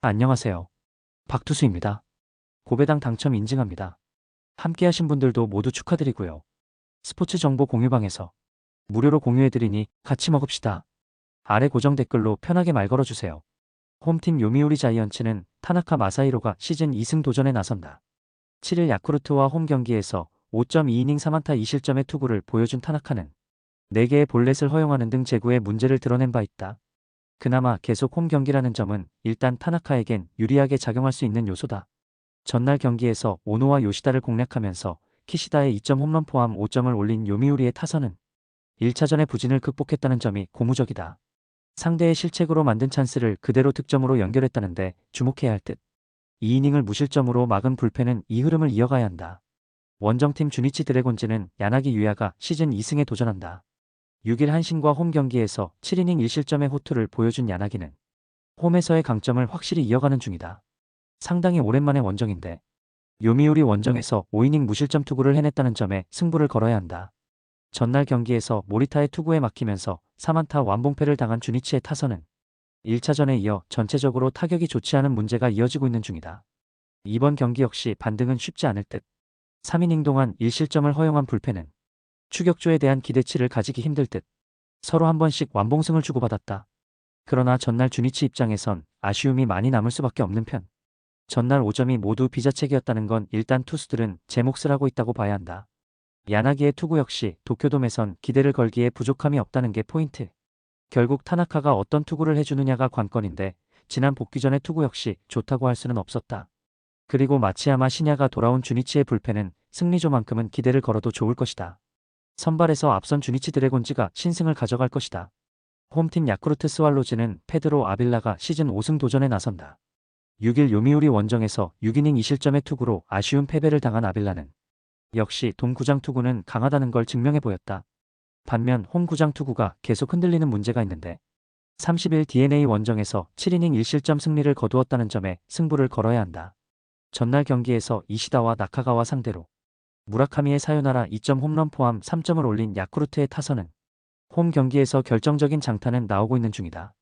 안녕하세요. 박투수입니다. 고배당 당첨 인증합니다. 함께하신 분들도 모두 축하드리고요. 스포츠 정보 공유방에서 무료로 공유해드리니 같이 먹읍시다. 아래 고정 댓글로 편하게 말 걸어주세요. 홈팀 요미우리 자이언츠는 타나카 마사히로가 시즌 2승 도전에 나선다. 7일 야쿠르트와 홈 경기에서 5.2이닝 3안타 2실점의 투구를 보여준 타나카는 4개의 볼넷을 허용하는 등 제구에 문제를 드러낸 바 있다. 그나마 계속 홈 경기라는 점은 일단 타나카에겐 유리하게 작용할 수 있는 요소다. 전날 경기에서 오노와 요시다를 공략하면서 키시다의 2점 홈런 포함 5점을 올린 요미우리의 타선은 1차전의 부진을 극복했다는 점이 고무적이다. 상대의 실책으로 만든 찬스를 그대로 득점으로 연결했다는데 주목해야 할 듯. 2이닝을 무실점으로 막은 불펜은 이 흐름을 이어가야 한다. 원정팀 주니치 드래곤즈는 야나기 유야가 시즌 2승에 도전한다. 6일 한신과 홈 경기에서 7이닝 1실점의 호투를 보여준 야나기는 홈에서의 강점을 확실히 이어가는 중이다. 상당히 오랜만에 원정인데 요미우리 원정에서 5이닝 무실점 투구를 해냈다는 점에 승부를 걸어야 한다. 전날 경기에서 모리타의 투구에 막히면서 3안타 완봉패를 당한 주니치의 타선은 1차전에 이어 전체적으로 타격이 좋지 않은 문제가 이어지고 있는 중이다. 이번 경기 역시 반등은 쉽지 않을 듯. 3이닝 동안 1실점을 허용한 불펜은 추격조에 대한 기대치를 가지기 힘들 듯. 서로 한 번씩 완봉승을 주고받았다. 그러나 전날 주니치 입장에선 아쉬움이 많이 남을 수밖에 없는 편. 전날 5점이 모두 비자책이었다는 건 일단 투수들은 제 몫을 하고 있다고 봐야 한다. 야나기의 투구 역시 도쿄돔에선 기대를 걸기에 부족함이 없다는 게 포인트. 결국 타나카가 어떤 투구를 해주느냐가 관건인데 지난 복귀전의 투구 역시 좋다고 할 수는 없었다. 그리고 마치야마 시냐가 돌아온 주니치의 불펜은 승리조만큼은 기대를 걸어도 좋을 것이다. 선발에서 앞선 주니치 드래곤즈가 신승을 가져갈 것이다. 홈팀 야쿠르트 스왈로즈는 페드로 아빌라가 시즌 5승 도전에 나선다. 6일 요미우리 원정에서 6이닝 2실점의 투구로 아쉬운 패배를 당한 아빌라는 역시 돔 구장 투구는 강하다는 걸 증명해 보였다. 반면 홈 구장 투구가 계속 흔들리는 문제가 있는데 30일 DNA 원정에서 7이닝 1실점 승리를 거두었다는 점에 승부를 걸어야 한다. 전날 경기에서 이시다와 나카가와 상대로 무라카미의 사요나라 2점 홈런 포함 3점을 올린 야쿠르트의 타선은 홈 경기에서 결정적인 장타는 나오고 있는 중이다.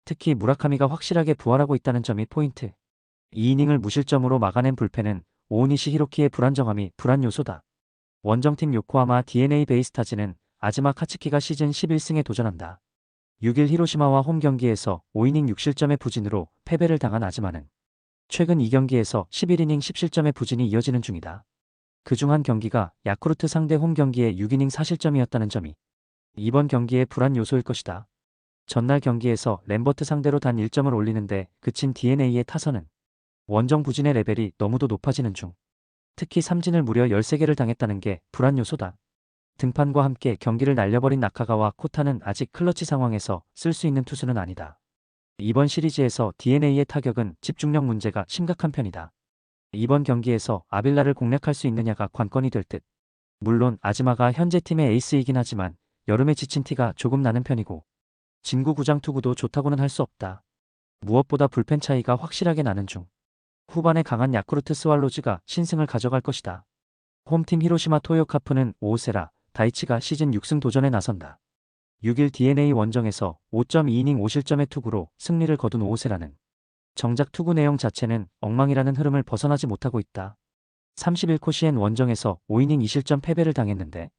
특히 무라카미가 확실하게 부활하고 있다는 점이 포인트. 2이닝을 무실점으로 막아낸 불펜은 오오니시 히로키의 불안정함이 불안 요소다. 원정팀 요코하마 DNA 베이스타즈는 아즈마 카츠키가 시즌 11승에 도전한다. 6일 히로시마와 홈 경기에서 5이닝 6실점의 부진으로 패배를 당한 아즈마는 최근 2경기에서 11이닝 10실점의 부진이 이어지는 중이다. 그중 한 경기가 야쿠르트 상대 홈 경기의 6이닝 4실점이었다는 점이 이번 경기의 불안 요소일 것이다. 전날 경기에서 램버트 상대로 단 1점을 올리는데 그친 DNA의 타선은 원정 부진의 레벨이 너무도 높아지는 중. 특히 삼진을 무려 13개를 당했다는 게 불안 요소다. 등판과 함께 경기를 날려버린 나카가와 코타는 아직 클러치 상황에서 쓸 수 있는 투수는 아니다. 이번 시리즈에서 DNA의 타격은 집중력 문제가 심각한 편이다. 이번 경기에서 아빌라를 공략할 수 있느냐가 관건이 될 듯. 물론 아즈마가 현재 팀의 에이스이긴 하지만 여름에 지친 티가 조금 나는 편이고 진구 구장 투구도 좋다고는 할 수 없다. 무엇보다 불펜 차이가 확실하게 나는 중. 후반에 강한 야쿠르트 스왈로즈가 신승을 가져갈 것이다. 홈팀 히로시마 토요카프는 오오세라, 다이치가 시즌 6승 도전에 나선다. 6일 DNA 원정에서 5.2이닝 5실점의 투구로 승리를 거둔 오오세라는 정작 투구 내용 자체는 엉망이라는 흐름을 벗어나지 못하고 있다. 31 코시엔 원정에서 5이닝 2실점 패배를 당했는데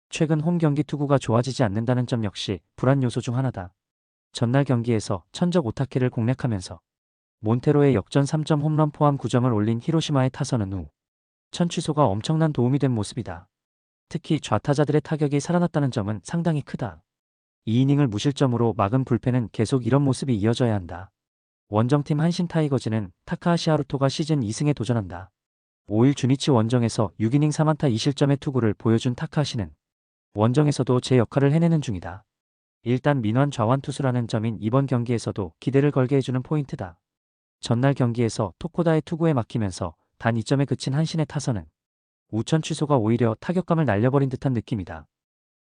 최근 홈 경기 투구가 좋아지지 않는다는 점 역시 불안 요소 중 하나다. 전날 경기에서 천적 오타케를 공략하면서 몬테로의 역전 3점 홈런 포함 9점을 올린 히로시마의 타선은 후 천 취소가 엄청난 도움이 된 모습이다. 특히 좌타자들의 타격이 살아났다는 점은 상당히 크다. 2이닝을 무실점으로 막은 불펜은 계속 이런 모습이 이어져야 한다. 원정팀 한신 타이거즈는 타카하시 하루토가 시즌 2승에 도전한다. 5일 주니치 원정에서 6이닝 3안타 2실점의 투구를 보여준 타카하시는 원정에서도 제 역할을 해내는 중이다. 일단 민환 좌완 투수라는 점인 이번 경기에서도 기대를 걸게 해주는 포인트다. 전날 경기에서 토코다의 투구에 막히면서 단 2점에 그친 한신의 타선은 우천 취소가 오히려 타격감을 날려버린 듯한 느낌이다.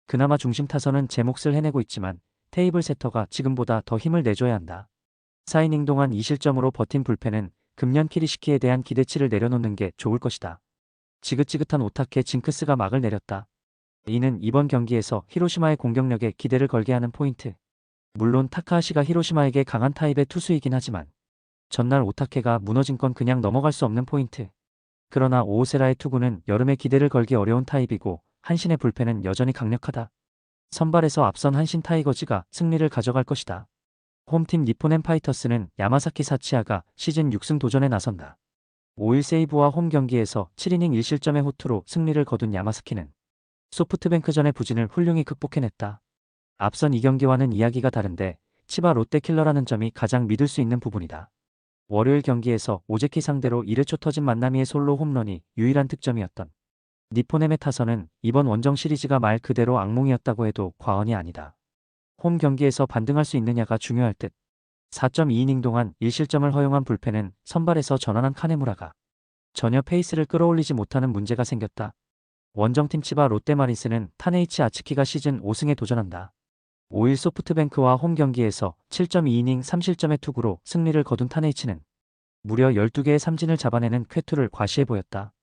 그나마 중심 타선은 제 몫을 해내고 있지만 테이블 세터가 지금보다 더 힘을 내줘야 한다. 4이닝 동안 2실점으로 버틴 불펜은 금년 키리시키에 대한 기대치를 내려놓는 게 좋을 것이다. 지긋지긋한 오타케 징크스가 막을 내렸다. 이는 이번 경기에서 히로시마의 공격력에 기대를 걸게 하는 포인트. 물론 타카하시가 히로시마에게 강한 타입의 투수이긴 하지만 전날 오타케가 무너진 건 그냥 넘어갈 수 없는 포인트. 그러나 오오세라의 투구는 여름에 기대를 걸기 어려운 타입이고 한신의 불펜은 여전히 강력하다. 선발에서 앞선 한신 타이거즈가 승리를 가져갈 것이다. 홈팀 니폰엠 파이터스는 야마사키 사치아가 시즌 6승 도전에 나선다. 5일 세이브와 홈 경기에서 7이닝 1실점의 호투로 승리를 거둔 야마사키는 소프트뱅크전의 부진을 훌륭히 극복해냈다. 앞선 2경기와는 이야기가 다른데 치바 롯데킬러라는 점이 가장 믿을 수 있는 부분이다. 월요일 경기에서 오제키 상대로 1회 초 터진 만나미의 솔로 홈런이 유일한 득점이었던 니폰엠의 타선은 이번 원정 시리즈가 말 그대로 악몽이었다고 해도 과언이 아니다. 홈 경기에서 반등할 수 있느냐가 중요할 듯. 4.2이닝 동안 1실점을 허용한 불펜은 선발에서 전환한 카네무라가 전혀 페이스를 끌어올리지 못하는 문제가 생겼다. 원정팀 치바 롯데마린스는 타네이치 아츠키가 시즌 5승에 도전한다. 5일 소프트뱅크와 홈 경기에서 7.2이닝 3실점의 투구로 승리를 거둔 타네이치는 무려 12개의 삼진을 잡아내는 쾌투를 과시해 보였다.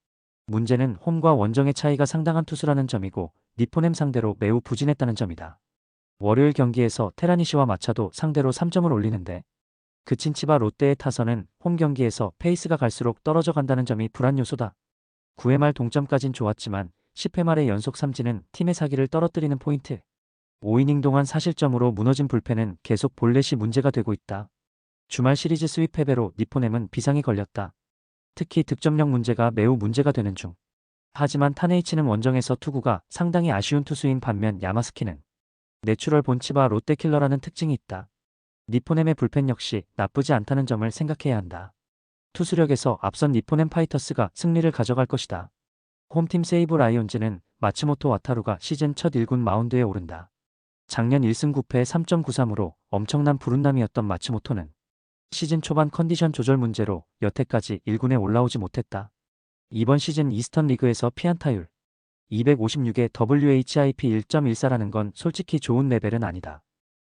문제는 홈과 원정의 차이가 상당한 투수라는 점이고 니폰엠 상대로 매우 부진했다는 점이다. 월요일 경기에서 테라니시와 마차도 상대로 3점을 올리는데 그친 치바 롯데의 타선은 홈 경기에서 페이스가 갈수록 떨어져 간다는 점이 불안 요소다. 9회 말 동점까진 좋았지만 10회 말의 연속 삼진은 팀의 사기를 떨어뜨리는 포인트. 5이닝 동안 4실점으로 무너진 불펜은 계속 볼넷이 문제가 되고 있다. 주말 시리즈 스윕 패배로 니폰엠은 비상이 걸렸다. 특히 득점력 문제가 매우 문제가 되는 중. 하지만 타네이치는 원정에서 투구가 상당히 아쉬운 투수인 반면 야마스키는 내추럴 본치바 롯데킬러라는 특징이 있다. 니폰엠의 불펜 역시 나쁘지 않다는 점을 생각해야 한다. 투수력에서 앞선 니폰엠 파이터스가 승리를 가져갈 것이다. 홈팀 세이브 라이온즈는 마츠모토 와타루가 시즌 첫 1군 마운드에 오른다. 작년 1승 9패 3.93으로 엄청난 불운남이었던 마츠모토는 시즌 초반 컨디션 조절 문제로 여태까지 1군에 올라오지 못했다. 이번 시즌 이스턴 리그에서 피안타율 256에 WHIP 1.14라는 건 솔직히 좋은 레벨은 아니다.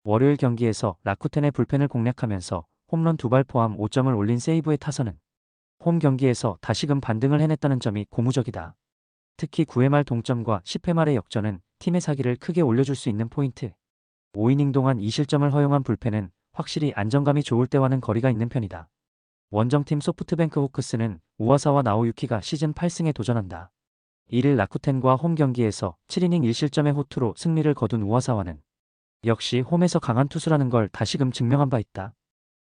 월요일 경기에서 라쿠텐의 불펜을 공략하면서 홈런 2발 포함 5점을 올린 세이브의 타선은 홈 경기에서 다시금 반등을 해냈다는 점이 고무적이다. 특히 9회 말 동점과 10회 말의 역전은 팀의 사기를 크게 올려줄 수 있는 포인트. 5이닝 동안 2실점을 허용한 불펜은 확실히 안정감이 좋을 때와는 거리가 있는 편이다. 원정팀 소프트뱅크 호크스는 우와사와 나오유키가 시즌 8승에 도전한다. 1일 라쿠텐과 홈 경기에서 7이닝 1실점의 호투로 승리를 거둔 우와사와는 역시 홈에서 강한 투수라는 걸 다시금 증명한 바 있다.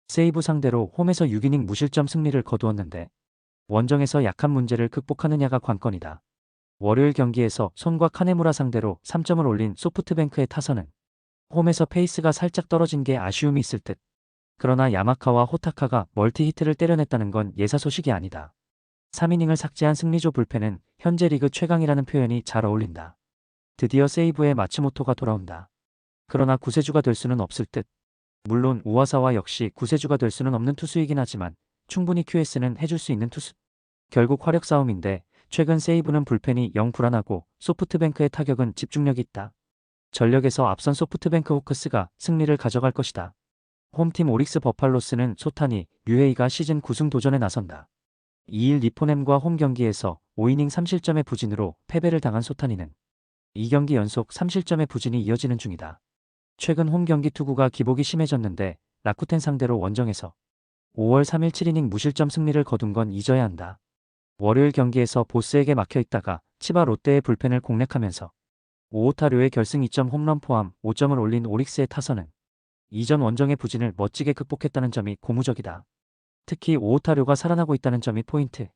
세이브 상대로 홈에서 6이닝 무실점 승리를 거두었는데 원정에서 약한 문제를 극복하느냐가 관건이다. 월요일 경기에서 손과 카네무라 상대로 3점을 올린 소프트뱅크의 타선은 홈에서 페이스가 살짝 떨어진 게 아쉬움이 있을 듯. 그러나 야마카와 호타카가 멀티히트를 때려냈다는 건 예사 소식이 아니다. 3이닝을 삭제한 승리조 불펜은 현재 리그 최강이라는 표현이 잘 어울린다. 드디어 세이브의 마츠모토가 돌아온다. 그러나 구세주가 될 수는 없을 듯. 물론 우와사와 역시 구세주가 될 수는 없는 투수이긴 하지만 충분히 QS는 해줄 수 있는 투수. 결국 화력 싸움인데 최근 세이브는 불펜이 영 불안하고 소프트뱅크의 타격은 집중력이 있다. 전력에서 앞선 소프트뱅크 호크스가 승리를 가져갈 것이다. 홈팀 오릭스 버팔로스는 소타니, 류헤이가 시즌 9승 도전에 나선다. 2일 니폰엠과 홈 경기에서 5이닝 3실점의 부진으로 패배를 당한 소타니는 2경기 연속 3실점의 부진이 이어지는 중이다. 최근 홈 경기 투구가 기복이 심해졌는데 라쿠텐 상대로 원정에서 5월 3일 7이닝 무실점 승리를 거둔 건 잊어야 한다. 월요일 경기에서 보스에게 막혀있다가 치바 롯데의 불펜을 공략하면서 오오타료의 결승 2점 홈런 포함 5점을 올린 오릭스의 타선은 이전 원정의 부진을 멋지게 극복했다는 점이 고무적이다. 특히 오오타료가 살아나고 있다는 점이 포인트.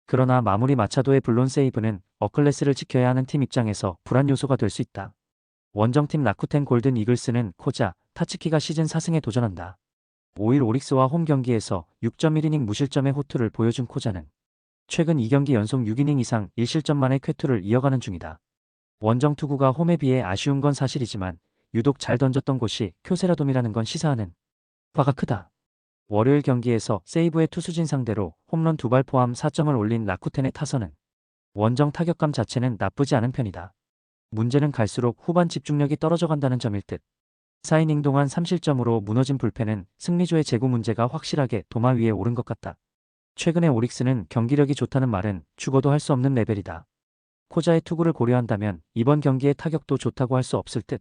그러나 마무리 마차도의 블론 세이브는 어클래스를 지켜야 하는 팀 입장에서 불안 요소가 될 수 있다. 원정팀 라쿠텐 골든 이글스는 코자, 타츠키가 시즌 4승에 도전한다. 5일 오릭스와 홈 경기에서 6.1이닝 무실점의 호투를 보여준 코자는 최근 2경기 연속 6이닝 이상 1실점만의 쾌투를 이어가는 중이다. 원정 투구가 홈에 비해 아쉬운 건 사실이지만 유독 잘 던졌던 곳이 쿄세라돔이라는 건 시사하는 바가 크다. 월요일 경기에서 세이브의 투수진 상대로 홈런 2발 포함 4점을 올린 라쿠텐의 타선은 원정 타격감 자체는 나쁘지 않은 편이다. 문제는 갈수록 후반 집중력이 떨어져 간다는 점일 듯. 4이닝 동안 3실점으로 무너진 불펜은 승리조의 재구 문제가 확실하게 도마 위에 오른 것 같다. 최근에 오릭스는 경기력이 좋다는 말은 죽어도 할 수 없는 레벨이다. 코자의 투구를 고려한다면 이번 경기의 타격도 좋다고 할 수 없을 듯.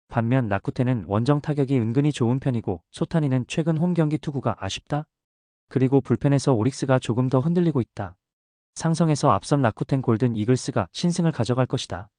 반면 라쿠텐은 원정 타격이 은근히 좋은 편이고 소타니는 최근 홈 경기 투구가 아쉽다. 그리고 불펜에서 오릭스가 조금 더 흔들리고 있다. 상성에서 앞선 라쿠텐 골든 이글스가 신승을 가져갈 것이다.